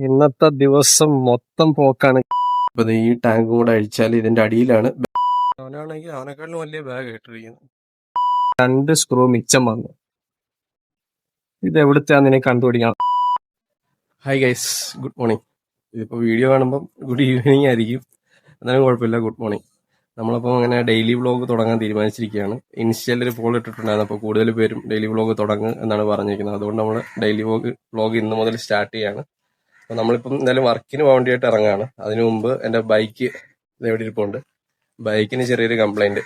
ഇന്നത്തെ ദിവസം മൊത്തം പോക്കാണ്. ഇപ്പൊ ദേ ഈ ടാങ്ക് കൂടെ അഴിച്ചാൽ ഇതിന്റെ അടിയിലാണ്. അവനാണെങ്കിൽ അവനെക്കാളും വലിയ ബാഗ് ഇട്ടിരിക്കുന്നത്. 2 സ്ക്രൂ മിച്ചം വന്നു. ഇത് എവിടുത്തെയാന്ന് എനിക്ക് കണ്ടുപിടിക്കണം. Hi guys, good morning. ഇതിപ്പോ വീഡിയോ കാണുമ്പോൾ ഗുഡ് ഈവനിങ് ആയിരിക്കും, എന്നാലും കുഴപ്പമില്ല, ഗുഡ് മോർണിംഗ്. നമ്മളപ്പോൾ അങ്ങനെ ഡെയിലി വ്ളോഗ് തുടങ്ങാൻ തീരുമാനിച്ചിരിക്കുകയാണ്. ഇൻസ്റ്റയിൽ ഒരു പോൾ ഇട്ടിട്ടുണ്ടായിരുന്നു, അപ്പോൾ കൂടുതൽ പേരും ഡെയിലി വ്ളോഗ് തുടങ്ങുക എന്നാണ് പറഞ്ഞിരിക്കുന്നത്. അതുകൊണ്ട് നമ്മൾ ഡെയിലി വ്ളോഗ് ഇന്ന് മുതൽ സ്റ്റാർട്ട് ചെയ്യാണ്. അപ്പോൾ നമ്മളിപ്പം എന്തായാലും വർക്കിന് വേണ്ടിയിട്ട് ഇറങ്ങുകയാണ്. അതിനു മുമ്പ് എൻ്റെ ബൈക്ക് എവിടെ ഇരിപ്പുണ്ട്. ബൈക്കിന് ചെറിയൊരു കംപ്ലൈൻറ്റ്,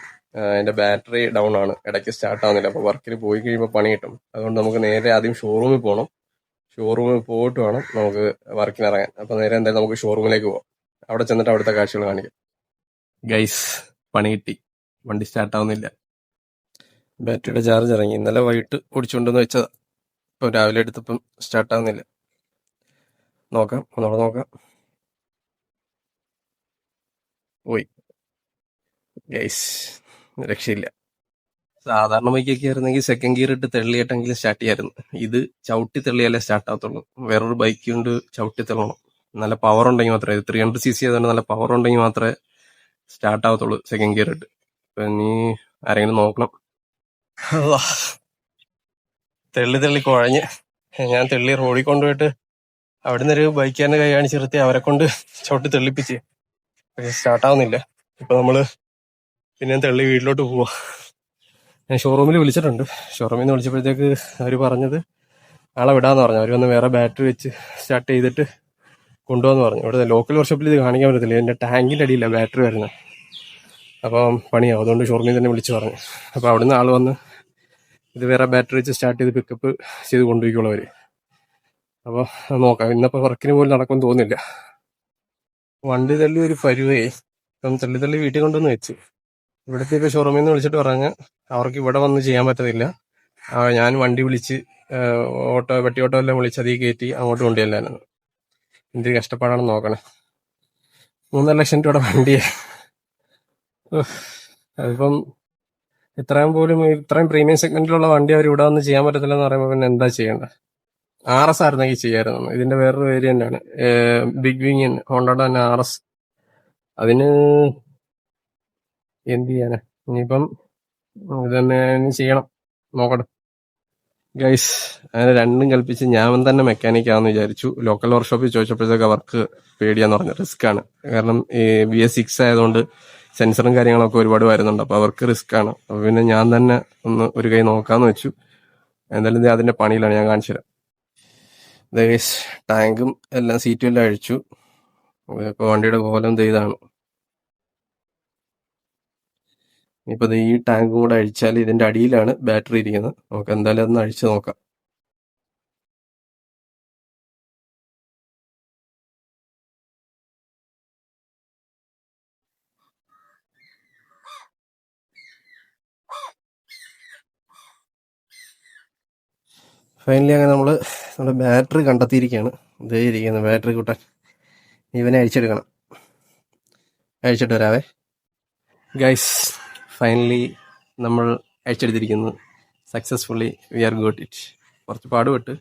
എൻ്റെ ബാറ്ററി ഡൗൺ ആണ്, ഇടയ്ക്ക് സ്റ്റാർട്ട് ആവുന്നില്ല. അപ്പോൾ വർക്കിന് പോയി കഴിയുമ്പോൾ പണി കിട്ടും. അതുകൊണ്ട് നമുക്ക് നേരെ ആദ്യം ഷോറൂമിൽ പോകണം. ഷോറൂമിൽ പോയിട്ട് വേണം നമുക്ക് വർക്കിന് ഇറങ്ങാൻ. അപ്പോൾ നേരെ എന്തായാലും നമുക്ക് ഷോറൂമിലേക്ക് പോകാം. അവിടെ ചെന്നിട്ട് അവിടുത്തെ കാഴ്ചകൾ കാണിക്കാം. ഗൈസ്, പണി കിട്ടി, വണ്ടി സ്റ്റാർട്ട് ആവുന്നില്ല. ബാറ്ററിയുടെ ചാർജ് ഇറങ്ങി. ഇന്നലെ വൈകിട്ട് ഓടിച്ചുകൊണ്ടെന്ന് വെച്ചതാ. ഇപ്പോൾ രാവിലെ എടുത്തപ്പം സ്റ്റാർട്ട് ആവുന്നില്ല. നോക്കാം, ഒന്നുകൂടെ നോക്കാം. പോയി ഗൈസ്, രക്ഷയില്ല. സാധാരണ ബൈക്കൊക്കെ ആയിരുന്നെങ്കിൽ സെക്കൻഡ് ഗിയർ ഇട്ട് തെള്ളിയിട്ടെങ്കിലും സ്റ്റാർട്ട് ചെയ്യായിരുന്നു. ഇത് ചവിട്ടി തെള്ളിയാലേ സ്റ്റാർട്ട് ആകത്തുള്ളൂ. വേറൊരു ബൈക്ക് കൊണ്ട് ചവിട്ടി തെള്ളണം. നല്ല പവർ ഉണ്ടെങ്കിൽ മാത്രമേ, 300cc ആയതുകൊണ്ട് നല്ല പവർ ഉണ്ടെങ്കിൽ മാത്രമേ സ്റ്റാർട്ട് ആവത്തുള്ളൂ സെക്കൻഡ് ഗിയർ ഇട്ട്. ഇപ്പൊ നീ ആരെങ്കിലും നോക്കണം. തെള്ളി കുഴഞ്ഞ് ഞാൻ റോഡിൽ കൊണ്ടുപോയിട്ട് അവിടുന്ന് ഒരു ബൈക്കാരൻ്റെ കൈ കാണിച്ച് നിർത്തി അവരെ കൊണ്ട് ചവിട്ടി തെള്ളിപ്പിച്ച്. പക്ഷെ സ്റ്റാർട്ടാവുന്നില്ല. ഇപ്പൊ നമ്മള് പിന്നെ തെള്ളി വീട്ടിലോട്ട് പോവാ. ഞാൻ ഷോറൂമിൽ വിളിച്ചിട്ടുണ്ട്. ഷോറൂമിൽ നിന്ന് വിളിച്ചപ്പോഴത്തേക്ക് അവർ പറഞ്ഞത് ആളെ വിടാന്ന് പറഞ്ഞു. അവർ വന്ന് വേറെ ബാറ്ററി വെച്ച് സ്റ്റാർട്ട് ചെയ്തിട്ട് കൊണ്ടുപോകാന്ന് പറഞ്ഞു. ഇവിടെ ലോക്കൽ വർക്ക്ഷോപ്പിൽ ഇത് കാണിക്കാൻ പറ്റത്തില്ല, എൻ്റെ ടാങ്കിൻ്റെ അടിയില്ല ബാറ്ററി വരുന്നത്. അപ്പം പണിയാവും, അതുകൊണ്ട് ഷോറൂമിൽ തന്നെ വിളിച്ച് പറഞ്ഞു. അപ്പോൾ അവിടുന്ന് ആൾ വന്ന് ഇത് വേറെ ബാറ്ററി വെച്ച് സ്റ്റാർട്ട് ചെയ്ത് പിക്കപ്പ് ചെയ്ത് കൊണ്ടുപോയിക്കോളൂ അവർ. അപ്പോൾ നോക്കാം. ഇന്നപ്പോൾ വർക്കിന് പോലും നടക്കുമെന്ന് തോന്നുന്നില്ല. വണ്ടി തള്ളി ഒരു പരുവേ. ഇപ്പം തള്ളി വീട്ടിൽ കൊണ്ടുവന്ന് വെച്ച്. ഇവിടുത്തെ ഇപ്പോൾ ഷോറൂമിൽ നിന്ന് വിളിച്ചിട്ട് പറഞ്ഞ് അവർക്ക് ഇവിടെ വന്ന് ചെയ്യാൻ പറ്റത്തില്ല. ഞാൻ വണ്ടി വിളിച്ച് വെട്ടി ഓട്ടോ എല്ലാം വിളിച്ച് അതിൽ കയറ്റി അങ്ങോട്ട് കൊണ്ടുചെല്ലാനാണ്. എന്തൊരു കഷ്ടപ്പാടാണെന്ന് നോക്കണേ. 3.5 ലക്ഷം രൂപയുടെ വണ്ടിയെ അതിപ്പം ഇത്രയും പ്രീമിയം സെഗ്മെന്റിലുള്ള വണ്ടി അവർ ഇവിടെ വന്ന് ചെയ്യാൻ പറ്റത്തില്ലെന്ന് പറയുമ്പോൾ പിന്നെ എന്താ ചെയ്യേണ്ടത്? RS ആയിരുന്നെങ്കിൽ ചെയ്യാമായിരുന്നു. ഇതിന്റെ വേറൊരു വേരിയന്റ് ആണ്, ബിഗ് വിങ്, ഹോണ്ടയുടെ തന്നെ RS. അതിന് എന്ത് ചെയ്യാനാ? ഇനിയിപ്പം ഇത് തന്നെ ചെയ്യണം, നോക്കട്ടെ ഗൈസ്. അങ്ങനെ രണ്ടും കൽപ്പിച്ച് ഞാൻ തന്നെ മെക്കാനിക് ആണെന്ന് വിചാരിച്ചു. ലോക്കൽ വർക്ക്ഷോപ്പിൽ ചോദിച്ചപ്പോഴത്തേക്ക് അവർക്ക് പേടിയാന്ന് പറഞ്ഞു, റിസ്ക് ആണ്. കാരണം ഈ BS6 ആയതുകൊണ്ട് സെൻസറും കാര്യങ്ങളൊക്കെ ഒരുപാട് വരുന്നുണ്ട്. അപ്പോൾ അവർക്ക് റിസ്ക് ആണ്. അപ്പോൾ പിന്നെ ഞാൻ തന്നെ ഒരു കൈ നോക്കാന്ന് വെച്ചു. എന്തായാലും അതിന്റെ പണിയിലാണ്, ഞാൻ കാണിച്ചു തരാം. ഗൈസ്, ടാങ്കും എല്ലാം സീറ്റും എല്ലാം അഴിച്ചു. ഇപ്പോൾ വണ്ടിയുടെ കോലം ഇതാണ്. ഇപ്പൊ ഈ ടാങ്ക് കൂടെ അഴിച്ചാൽ ഇതിന്റെ അടിയിലാണ് ബാറ്ററി ഇരിക്കുന്നത്. നമുക്ക് എന്തായാലും അതൊന്ന് അഴിച്ചു നോക്കാം. ഫൈനലി അങ്ങനെ നമ്മുടെ ബാറ്ററി കണ്ടെത്തിയിരിക്കുകയാണ്. ഇതേ ഇരിക്കുന്ന ബാറ്ററി കൂട്ടാൻ. ഇവനെ അഴിച്ചെടുക്കണം. അഴിച്ചിട്ട് വരാവേ ഗൈസ്. ഫൈനലി നമ്മൾ അഴിച്ചെടുത്തിരിക്കുന്നു. Successfully we are got it. കുറച്ച് പാടുപെട്ട്,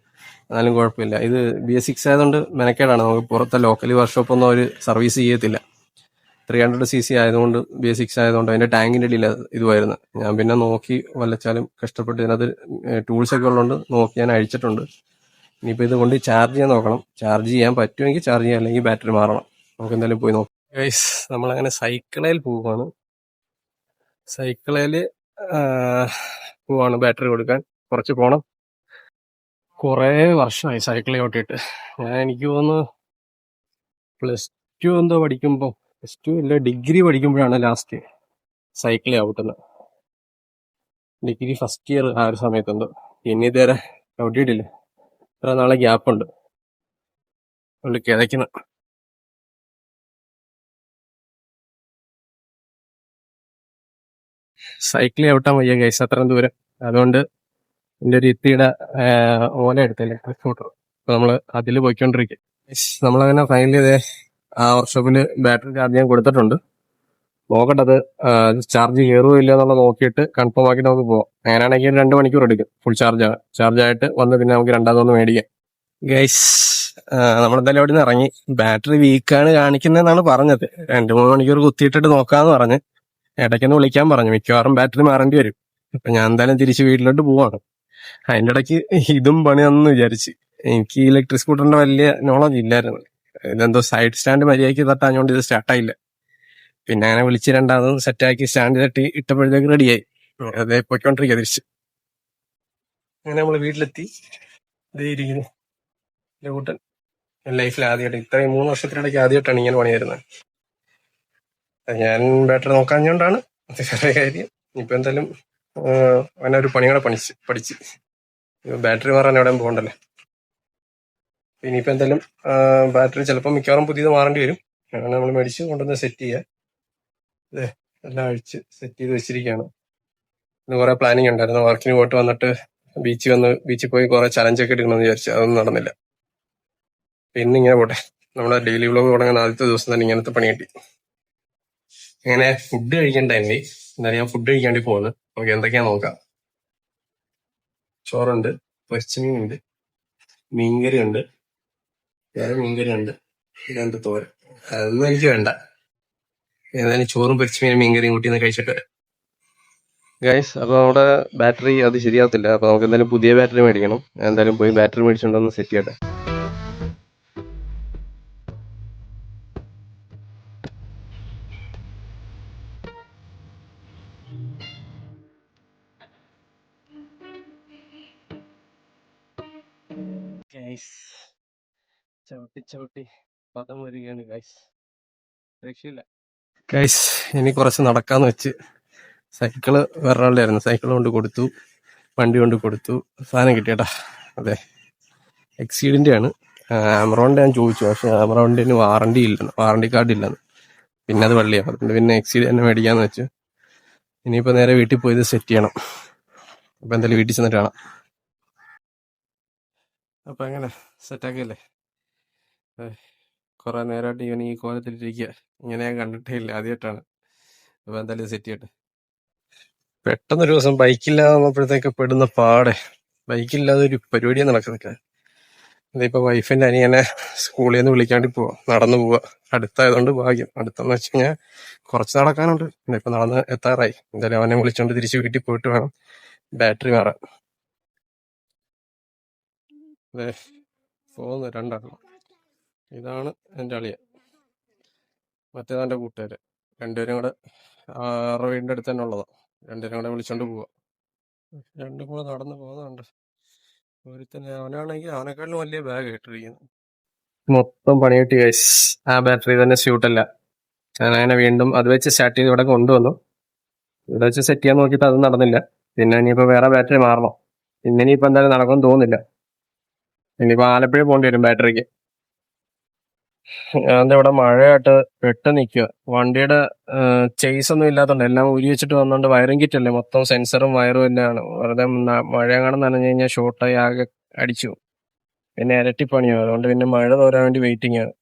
എന്നാലും കുഴപ്പമില്ല. ഇത് BS6 ആയതുകൊണ്ട് മെനക്കേടാണ്. നമുക്ക് പുറത്തെ ലോക്കലി വർക്ക്ഷോപ്പൊന്നും അവർ സർവീസ് ചെയ്യത്തില്ല. 300cc ആയതുകൊണ്ട്, BS6 ആയതുകൊണ്ട് അതിന്റെ ടാങ്കിന്റെ അടിയില്ല ഇതുമായിരുന്നു. ഞാൻ പിന്നെ നോക്കി വല്ലച്ചാലും കഷ്ടപ്പെട്ട് ഇതിനകത്ത് ടൂൾസ് ഒക്കെ ഉള്ളതുകൊണ്ട് നോക്കി ഞാൻ അഴിച്ചിട്ടുണ്ട്. ഇനിയിപ്പോൾ ഇത് കൊണ്ട് ചാർജ് ചെയ്യാൻ നോക്കണം. ചാർജ് ചെയ്യാൻ പറ്റുമെങ്കിൽ ചാർജ് ചെയ്യാം, അല്ലെങ്കിൽ ബാറ്ററി മാറണം. നമുക്ക് എന്തായാലും പോയി നോക്കാം ഗൈസ്. നമ്മളങ്ങനെ സൈക്കിളിൽ പോവാണ്. സൈക്കിളിൽ പോവാണ് ബാറ്ററി കൊടുക്കാൻ. കുറച്ച് പോണം. കുറേ വർഷമായി സൈക്കിൾ ഓട്ടിയിട്ട്. എനിക്ക് തോന്നുന്നു +2 എന്തോ പഠിക്കുമ്പോൾ, +2 ഇല്ല, ഡിഗ്രി പഠിക്കുമ്പോഴാണ് ലാസ്റ്റ് സൈക്കിൾ ഔട്ടുന്നത്. ഡിഗ്രി ഫസ്റ്റ് ഇയർ ആ ഒരു സമയത്തുണ്ട്. പിന്നെ ഇതുവരെ ഔട്ടിയിട്ടില്ല. ഇത്ര നാളെ ഗ്യാപ്പുണ്ട്, അതുകൊണ്ട് കിതയ്ക്കുന്നു. സൈക്കിൾ ഔട്ടാൻ വയ്യ ഗൈസ്, അത്രയും ദൂരം. അതുകൊണ്ട് എൻ്റെ ഒരു ഇത്തിയുടെ ഓല എടുത്തില്ലേ, സ്കൂട്ടർ. അപ്പൊ നമ്മള് അതിൽ പോയിക്കൊണ്ടിരിക്കും. നമ്മളങ്ങനെ ഫൈനലി ആ വർക്ക്ഷോപ്പിൽ ബാറ്ററി ചാർജ് ചെയ്യാൻ കൊടുത്തിട്ടുണ്ട്. നോക്കട്ടെ അത് ചാർജ് കയറുമോ ഇല്ല എന്നുള്ള നോക്കിയിട്ട് കൺഫേം ആക്കിയിട്ട് നമുക്ക് പോവാം. അങ്ങനെയാണെങ്കിൽ 2 മണിക്കൂർ എടുക്കും ഫുൾ ചാർജ് ആയിട്ട് വന്ന്. പിന്നെ നമുക്ക് രണ്ടാമതൊന്ന് മേടിക്കാം. ഗൈസ്, നമ്മളെന്തായാലും അവിടെ നിന്ന് ഇറങ്ങി. ബാറ്ററി വീക്കാണ് കാണിക്കുന്നതെന്നാണ് പറഞ്ഞത്. 2-3 മണിക്കൂർ കുത്തിയിട്ടിട്ട് നോക്കാന്ന് പറഞ്ഞ്. ഇടയ്ക്കൊന്ന് വിളിക്കാൻ പറഞ്ഞു. മിക്കവാറും ബാറ്ററി മാറേണ്ടി വരും. അപ്പൊ ഞാൻ എന്തായാലും തിരിച്ച് വീട്ടിലോട്ട് പോവാണ്. അതിന്റെ ഇടയ്ക്ക് ഇതും പണിയാണെന്ന് വിചാരിച്ച്. എനിക്ക് ഇലക്ട്രിക് സ്കൂട്ടറിന്റെ വലിയ നോളജ് ഇല്ലായിരുന്നു. ഇതെന്തോ സൈഡ് സ്റ്റാൻഡ് മര്യാദയ്ക്ക് തട്ടാഞ്ഞോണ്ട് ഇത് സ്റ്റാർട്ടായില്ല. പിന്നെ അങ്ങനെ വിളിച്ച് രണ്ടാമത് സെറ്റാക്കി സ്റ്റാൻഡ് തട്ടി ഇട്ടപ്പോഴത്തേക്ക് റെഡിയായി. അതേ പോയിക്കൊണ്ടിരിക്കുക തിരിച്ച്. അങ്ങനെ നമ്മള് വീട്ടിലെത്തി. ഇതേ ഇരിക്കുന്നു കൂട്ടൻ. ലൈഫിൽ ആദ്യമായിട്ട് ഇത്രയും 3 വർഷത്തിനിടയ്ക്ക് ആദ്യമായിട്ടാണ് ഇങ്ങനെ പണി വരുന്നത്. ഞാൻ ബാറ്ററി നോക്കാഞ്ഞോണ്ടാണ് അത് വേറെ കാര്യം. ഇപ്പൊ എന്തായാലും അവനെ ഒരു പണിയോടെ പഠിച്ച് ബാറ്ററി മാറാൻ എവിടെയും പോകണ്ടല്ലോ. ഇനിയിപ്പോ എന്തായാലും ബാറ്ററി ചിലപ്പോൾ മിക്കവാറും പുതിയത് മാറേണ്ടി വരും. അങ്ങനെ നമ്മൾ മേടിച്ച് കൊണ്ടുവന്ന് സെറ്റ് ചെയ്യുക. അതെ, എല്ലാം അഴിച്ച് സെറ്റ് ചെയ്ത് വെച്ചിരിക്കുകയാണ്. ഇന്ന് കുറെ പ്ലാനിങ് ഉണ്ടായിരുന്നു. വർക്കിന് പോയിട്ട് വന്നിട്ട് ബീച്ചിൽ പോയി കുറെ ചലഞ്ചൊക്കെ എടുക്കണമെന്ന് വിചാരിച്ചു. അതൊന്നും നടന്നില്ല. പിന്നെ ഇങ്ങനെ പോട്ടെ. നമ്മുടെ ഡെയിലി വ്ലോഗ് തുടങ്ങുന്ന ആദ്യത്തെ ദിവസം തന്നെ ഇങ്ങനത്തെ പണി കിട്ടി. അങ്ങനെ ഫുഡ് കഴിക്കേണ്ട എന്നെ. എന്നാലും ഞാൻ ഫുഡ് കഴിക്കാൻ വേണ്ടി പോകുന്നു. നമുക്ക് എന്തൊക്കെയാ നോക്കാം. ചോറുണ്ട്, പൊരിച്ചമീനുണ്ട്, മീൻകറി ഉണ്ട്, വേറെ മീൻകറി ഉണ്ട്, ഇതെന്ത് തോരൻ. അതൊന്നും എനിക്ക് വേണ്ട. ഏതായാലും ചോറും പൊരിച്ചമീനും മീൻകറിയും കൂട്ടി ഒന്ന് കഴിച്ചിട്ട്. ഗൈസ്, അപ്പൊ നമ്മുടെ ബാറ്ററി അത് ശരിയാകത്തില്ല. അപ്പൊ നമുക്ക് എന്തായാലും പുതിയ ബാറ്ററി മേടിക്കണം. ഞാൻ എന്തായാലും പോയി ബാറ്ററി മേടിച്ചിട്ടുണ്ടോ സെറ്റ് ചെയ്യട്ടെ. ഗൈസ്, ചവിട്ടി പദം വരികയാണ് ഗൈസ്. രക്ഷയില്ല ഗൈസ്. ഇനി കുറച്ച് നടക്കാന്ന് വെച്ച് സൈക്കിള് വേറൊരാളുടെ ആയിരുന്നു. സൈക്കിൾ കൊണ്ട് കൊടുത്തു, വണ്ടി കൊണ്ട് കൊടുത്തു. സാധനം കിട്ടിയേട്ടാ. അതെ, എക്സീഡിന്റെ ആണ്. ആമറോണിന്റെ ഞാൻ ചോദിച്ചു, പക്ഷെ ആമറോണിന്റെ വാറണ്ടി കാർഡ് ഇല്ലെന്ന്. പിന്നെ അത് വള്ളിയാണ്. അതുകൊണ്ട് പിന്നെ എക്സീഡ് തന്നെ മേടിക്കാന്ന് വെച്ചു. ഇനിയിപ്പോ നേരെ വീട്ടിൽ പോയി ഇത് സെറ്റ് ചെയ്യണം. അപ്പൊ എന്തായാലും വീട്ടിൽ ചെന്നിട്ട് കാണാം. അപ്പൊ എങ്ങനെ സെറ്റാക്കിയല്ലേ? കുറെ നേരമായിട്ട് ഇവൻ ഈ കോലത്തിലിരിക്കുക. ഇങ്ങനെ ഞാൻ കണ്ടിട്ടേ ഇല്ല, ആദ്യമായിട്ടാണ്. അപ്പൊ എന്തായാലും സെറ്റ് ചെയ്യട്ടെ. പെട്ടെന്നൊരു ദിവസം ബൈക്കില്ലാതെ വന്നപ്പോഴത്തേക്ക് പെടുന്ന പാടെ. ബൈക്കില്ലാതെ ഒരു പരിപാടിയാണ് നടക്കുന്നില്ല. ഇതിപ്പോ വൈഫിന്റെ അനിയനെ സ്കൂളിൽ നിന്ന് വിളിക്കാണ്ടി നടന്നു പോവാ. അടുത്തായതുകൊണ്ട് ഭാഗ്യം. അടുത്തെന്ന് വെച്ച് കഴിഞ്ഞാൽ കുറച്ച് നടക്കാനുണ്ട്. ഇപ്പൊ നടന്ന് എത്താറായി. എന്തായാലും അവനെ വിളിച്ചോണ്ട് തിരിച്ച് വീട്ടിൽ പോയിട്ട് വേണം ബാറ്ററി മാറാൻ. അതെ, പോകുന്നു രണ്ടെണ്ണം. ഇതാണ് എൻ്റെ അളിയൻ, മറ്റേതാൻ്റെ കൂട്ടുകാര്. രണ്ടുപേരും കൂടെ ആറ് വീടിന്റെ അടുത്ത് തന്നെ ഉള്ളതാ. രണ്ടുപേരും കൂടെ വിളിച്ചോണ്ട് പോവാ. രണ്ടും കൂടെ നടന്നു പോകുന്നുണ്ട്. ഒരുത്തന്നെ അവനാണെങ്കിൽ അവനെക്കാളും വലിയ ബാഗ് ഇട്ടിരിക്കുന്നു. മൊത്തം പണി കിട്ടി ഗൈസ്. ആ ബാറ്ററി തന്നെ സ്യൂട്ടല്ല. ഞാൻ അങ്ങനെ വീണ്ടും അത് വെച്ച് സ്റ്റാർട്ട് ചെയ്ത് ഇവിടെ കൊണ്ടുവന്നു. ഇവിടെ വെച്ച് സെറ്റ് ചെയ്യാൻ നോക്കിയിട്ട് അത് നടന്നില്ല. പിന്നെ ഇനിയിപ്പോ വേറെ ബാറ്ററി മാറണം. പിന്നെ ഇനിയിപ്പോ എന്തായാലും നടക്കുമെന്ന് തോന്നുന്നില്ല. ഇനിയിപ്പോ ആലപ്പുഴ പോകേണ്ടി വരും ബാറ്ററിക്ക്. ഞാൻ ഇവിടെ മഴയായിട്ട് പെട്ട് നിൽക്കുക. വണ്ടിയുടെ ചേസ് ഒന്നും ഇല്ലാത്തതുകൊണ്ട് എല്ലാം ഉരി വെച്ചിട്ട് വന്നോണ്ട് വയറിംഗ് കിറ്റ് അല്ലേ, മൊത്തം സെൻസറും വയറും തന്നെയാണ്. വെറുതെ മഴ കാണാൻ നനഞ്ഞു കഴിഞ്ഞാൽ ഷോർട്ടായി ആകെ അടിച്ചു. പിന്നെ ഇരട്ടിപ്പണിയോ. അതുകൊണ്ട് പിന്നെ മഴ തോരാൻ വേണ്ടി വെയിറ്റിംഗ് ആണ്.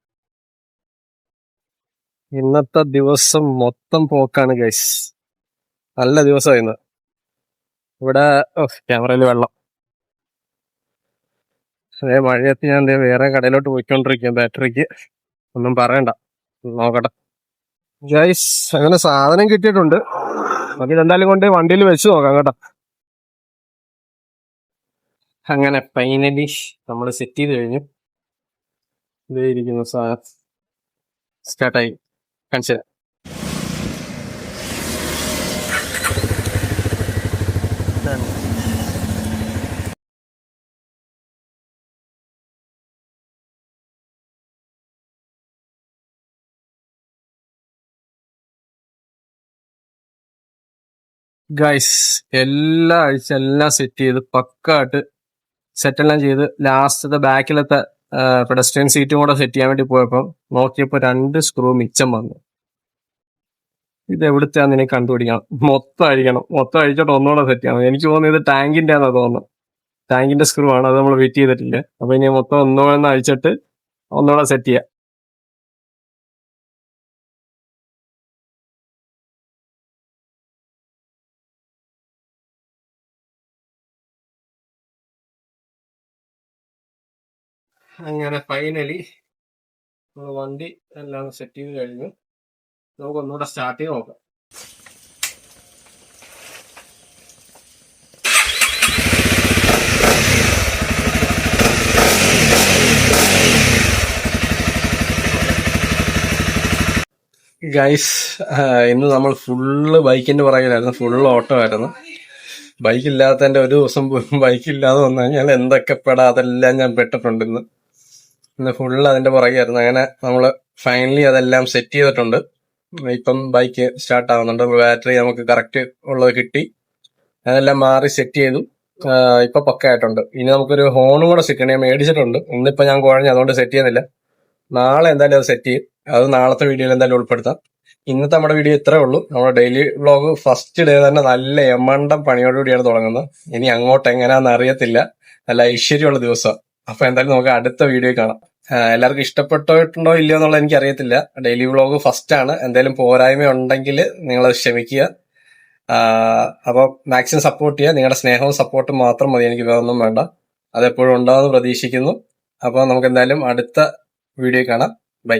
ഇന്നത്തെ ദിവസം മൊത്തം പോക്കാണ് ഗൈസ്. നല്ല ദിവസമായിരുന്നു. ഇവിടെ ക്യാമറയിൽ വെള്ളം. അതേ മഴയത്ത് ഞാൻ വേറെ കടയിലോട്ട് പോയിക്കൊണ്ടിരിക്കുക ബാറ്ററിക്ക്. ഒന്നും പറയണ്ട, നോക്കട്ടെ ഗൈസ്. അങ്ങനെ സാധനം കിട്ടിയിട്ടുണ്ട്. നമുക്ക് ഇതെന്തായാലും കൊണ്ട് വണ്ടിയിൽ വെച്ച് നോക്കാം കേട്ടോ. അങ്ങനെ ഫൈനലി നമ്മൾ സെറ്റ് ചെയ്ത് കഴിഞ്ഞു. ഇതേ ഇരിക്കുന്നു സാധനം. സ്റ്റാർട്ടായി കാണിച്ചു തരാം. ഗൈസ്, എല്ലാം സെറ്റ് ചെയ്ത് പക്കായിട്ട് സെറ്റെല്ലാം ചെയ്ത് ലാസ്റ്റത്തെ ബാക്കിലത്തെ പെഡസ്ട്രിയൻ സീറ്റും കൂടെ സെറ്റ് ചെയ്യാൻ വേണ്ടി പോയപ്പോൾ നോക്കിയപ്പോൾ 2 സ്ക്രൂ മിച്ചം വന്നു. ഇത് എവിടുത്തെയാന്ന് എനിക്ക് കണ്ടുപിടിക്കണം. മൊത്തം അഴിച്ചിട്ട് ഒന്നുകൂടെ സെറ്റ് ചെയ്യണം. എനിക്ക് തോന്നുന്നത് ഇത് ടാങ്കിന്റെ ആണെന്ന് തോന്നുന്നു. ടാങ്കിന്റെ സ്ക്രൂ ആണ്. അത് നമ്മൾ ഫിറ്റ് ചെയ്തിട്ടില്ല. അപ്പൊ ഇനി മൊത്തം ഒന്നുകൂടെ അഴിച്ചിട്ട് ഒന്നുകൂടെ സെറ്റ് ചെയ്യാം. അങ്ങനെ ഫൈനലി വണ്ടി എല്ലാം സെറ്റ് ചെയ്ത് കഴിഞ്ഞു. നമുക്ക് ഒന്നുകൂടെ സ്റ്റാർട്ട് ചെയ്ത് നോക്കാം. ഗൈസ്, ഇന്ന് നമ്മൾ ഫുള്ള് ബൈക്കിന്റെ പുറകിലായിരുന്നു, ഫുള്ള് ഓട്ടോ ആയിരുന്നു. ബൈക്ക് ഇല്ലാത്തതിന്റെ ഒരു ദിവസം പോലും ബൈക്ക് ഇല്ലാതെ വന്നു കഴിഞ്ഞാൽ എന്തൊക്കെ പെടാ അതെല്ലാം ഞാൻ പെട്ടിട്ടുണ്ട്. ഇന്ന് ഫുള്ള് അതിന്റെ പുറകെയായിരുന്നു. അങ്ങനെ നമ്മൾ ഫൈനലി അതെല്ലാം സെറ്റ് ചെയ്തിട്ടുണ്ട്. ഇപ്പം ബൈക്ക് സ്റ്റാർട്ട് ആവുന്നുണ്ട്. ബാറ്ററി നമുക്ക് കറക്റ്റ് ഉള്ളത് കിട്ടി. അതെല്ലാം മാറി സെറ്റ് ചെയ്തു. ഇപ്പൊ പക്കയായിട്ടുണ്ട്. ഇനി നമുക്കൊരു ഹോണും കൂടെ സെറ്റ് ഞാൻ മേടിച്ചിട്ടുണ്ട്. ഇന്നിപ്പോ ഞാൻ കുഴഞ്ഞു, അതുകൊണ്ട് സെറ്റ് ചെയ്യുന്നില്ല. നാളെ എന്തായാലും അത് സെറ്റ് ചെയ്യും. അത് നാളത്തെ വീഡിയോയിൽ എന്തായാലും ഉൾപ്പെടുത്താം. ഇന്നത്തെ നമ്മുടെ വീഡിയോ ഇത്രേ ഉള്ളൂ. നമ്മുടെ ഡെയിലി വ്ളോഗ് ഫസ്റ്റ് ഡേ തന്നെ നല്ല എമ്മണ്ടം പണിയോടുകൂടിയാണ് തുടങ്ങുന്നത്. ഇനി അങ്ങോട്ട് എങ്ങനെയാണെന്ന് അറിയത്തില്ല. നല്ല ഐശ്വര്യമുള്ള ദിവസം. അപ്പൊ എന്തായാലും നമുക്ക് അടുത്ത വീഡിയോ കാണാം. എല്ലാവർക്കും ഇഷ്ടപ്പെട്ടിട്ടുണ്ടോ ഇല്ലയോ എന്നുള്ളത് എനിക്ക് അറിയത്തില്ല. ഡെയിലി വ്ളോഗ് ഫസ്റ്റ് ആണ്. എന്തെങ്കിലും പോരായ്മ ഉണ്ടെങ്കിൽ നിങ്ങൾ ക്ഷമിക്കുക. അപ്പോൾ മാക്സിമം സപ്പോർട്ട് ചെയ്യുക. നിങ്ങളുടെ സ്നേഹവും സപ്പോർട്ടും മാത്രം മതി, എനിക്ക് വേറൊന്നും വേണ്ട. അതെപ്പോഴും ഉണ്ടാവുമെന്ന് പ്രതീക്ഷിക്കുന്നു. അപ്പോൾ നമുക്ക് എന്തായാലും അടുത്ത വീഡിയോ കാണാം. ബൈ.